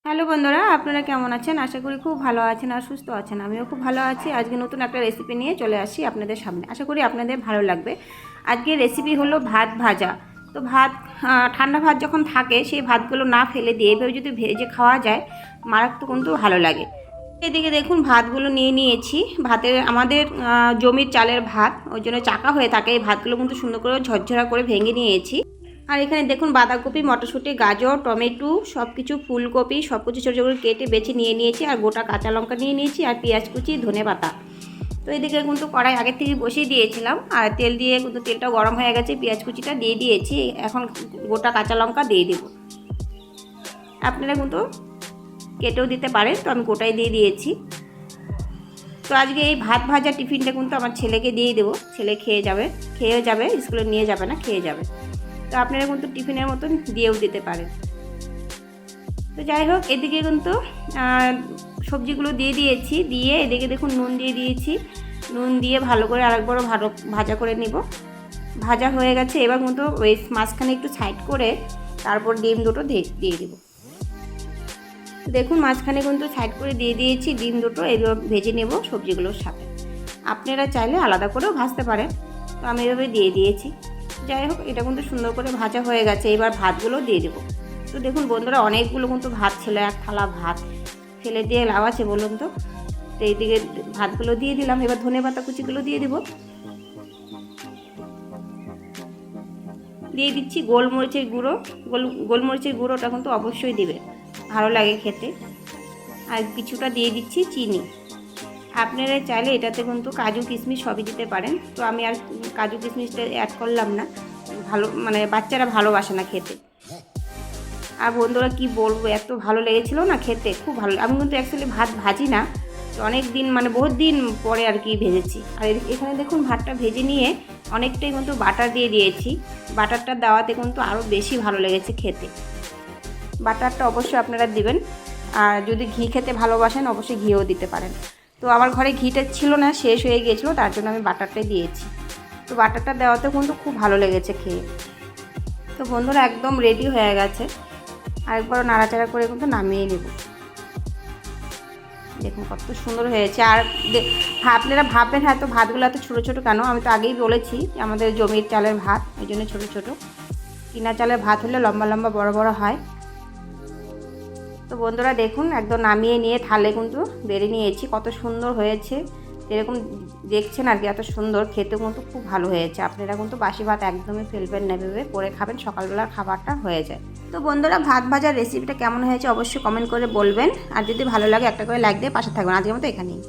Hello বন্ধুরা, আপনারা কেমন আছেন? আশা করি খুব ভালো আছেন আর সুস্থ আছেন। আমিও খুব ভালো আছি। আজকে নতুন একটা রেসিপি নিয়ে চলে আসি আপনাদের সামনে। আশা করি আপনাদের ভালো লাগবে। আজকের রেসিপি হলো ভাত ভাজা। তো ভাত, ঠান্ডা ভাত যখন থাকে সেই ভাতগুলো না ফেলে দিয়ে এভাবে যদি ভেজে খাওয়া যায়, মারাত্মক কিন্তু ভালো লাগে। এদিকে দেখুন ভাতগুলো নিয়ে নিয়েছি। ভাতের আমাদের জমির চালের ভাত, ওই জন্য চাকা হয়ে থাকে। এই ভাতগুলো কিন্তু সুন্দর করে ঝরঝরা করে ভেঙে নিয়েছি। আর এখানে দেখুন বাঁধাকপি, মটরশুঁটি, গাজর, টমেটো, সব কিছু, ফুলকপি সব কিছু ছোটো ছোটো করে কেটে বেছে নিয়ে নিয়েছি। আর গোটা কাঁচা লঙ্কা নিয়ে নিয়েছি আর পেঁয়াজ কুচি, ধনেপাতা। তো এদিকে কিন্তু কড়াই আগের থেকে বসিয়ে দিয়েছিলাম আর তেল দিয়ে কিন্তু তেলটা গরম হয়ে গেছে, পেঁয়াজ কুচিটা দিয়ে দিয়েছি। এখন গোটা কাঁচা লঙ্কা দিয়ে দেবো। আপনারা কিন্তু কেটেও দিতে পারেন, তো আমি গোটাই দিয়ে দিয়েছি। তো আজকে এই ভাত ভাজা টিফিনটা কিন্তু আমার ছেলেকে দিয়ে দেবো। ছেলে খেয়ে যাবে, স্কুলে নিয়ে যাবে না, খেয়ে যাবে। তো আপনারা কিন্তু টিফিনের মতন দিয়েও দিতে পারেন। তো যাই হোক, এদিকে কিন্তু সবজিগুলো দিয়ে দিয়েছি। দিয়ে এদিকে দেখুন নুন দিয়ে দিয়েছি। নুন দিয়ে ভালো করে আরেকবার ভাজা করে নিব। ভাজা হয়ে গেছে। এবার কিন্তু ওই মাঝখানে একটু সাইড করে তারপর ডিম দুটো দিয়ে দেবো। দেখুন মাঝখানে কিন্তু সাইড করে দিয়ে দিয়েছি ডিম দুটো। এগুলো ভেজে নেব সবজিগুলোর সাথে। আপনারা চাইলে আলাদা করেও ভাজতে পারেন, তো আমি এভাবে দিয়ে দিয়েছি। যাই হোক, এটা কিন্তু সুন্দর করে ভাজা হয়ে গেছে। এবার ভাতগুলো দিয়ে দেবো। তো দেখুন বন্ধুরা, অনেকগুলো কিন্তু ভাত ছিল, এক থালা ভাত ফেলে দিয়ে লাভ আছে বলুন তো। তো এইদিকে ভাতগুলো দিয়ে দিলাম। এবার ধনেপাতা কুচিগুলো দিয়ে দেবো। দিয়ে দিচ্ছি গোলমরিচের গুঁড়ো। গোলমরিচের গুঁড়োটা কিন্তু অবশ্যই দেবে, ভালো লাগে খেতে। আর কিছুটা দিয়ে দিচ্ছি চিনি। আপনারা চাইলে এটাতে কিন্তু কাজু কিশমিশ সবই দিতে পারেন, তো আমি আর কাজু কিশমিশটা অ্যাড করলাম না। বাচ্চারা ভালোবাসে না খেতে। আর বন্ধুরা কি বলবো, এত ভালো লেগেছিলো না খেতে, খুব ভালো। আমি কিন্তু অ্যাকচুয়ালি ভাত ভাজি না, তো অনেক দিন বহুত দিন পরে আর কি ভেজেছি। আর এখানে দেখুন ভাতটা ভেজে নিয়ে অনেকটাই কিন্তু বাটার দিয়ে দিয়েছি। বাটারটা দেওয়াতে কিন্তু আরও বেশি ভালো লেগেছে খেতে। বাটারটা অবশ্যই আপনারা দিবেন। আর যদি ঘি খেতে ভালোবাসেন অবশ্যই ঘিও দিতে পারেন। তো আমার ঘরে ঘিটা ছিল না, শেষ হয়ে গিয়েছিলো, তার জন্য আমি বাটারটাই দিয়েছি। তো বাটারটা দেওয়াতে কিন্তু খুব ভালো লেগেছে খেয়ে। তো বন্ধুরা একদম রেডি হয়ে গেছে। আরেকবার নাড়াচাড়া করে কিন্তু নামিয়ে নেব। দেখুন কত সুন্দর হয়েছে। আর আপনারা ভাববেন হ্যাঁ তো ভাতগুলো এত ছোটো ছোটো কেন, আমি তো আগেই বলেছি যে আমাদের জমির চালের ভাত, ওই জন্য ছোটো ছোটো। কিনা চালের ভাত হলে লম্বা লম্বা বড় বড় হয়। তো বন্ধুরা দেখুন একদম নামিয়ে নিয়ে থালে কিন্তু বেড়ে নিয়েছি। কত সুন্দর হয়েছে, যেরকম দেখছেন আর কি, এত সুন্দর খেতে কিন্তু খুব ভালো হয়েছে। আপনারা কিন্তু বাসি ভাত একদমই ফেলবেন না, ভেবে করে খাবেন, সকালবেলার খাবারটা হয়ে যায়। তো বন্ধুরা ভাত ভাজার রেসিপিটা কেমন হয়েছে অবশ্যই কমেন্ট করে বলবেন। আর যদি ভালো লাগে একটা করে লাইক দিয়ে পাশে থাকবেন। আজকের মতো এখানেই।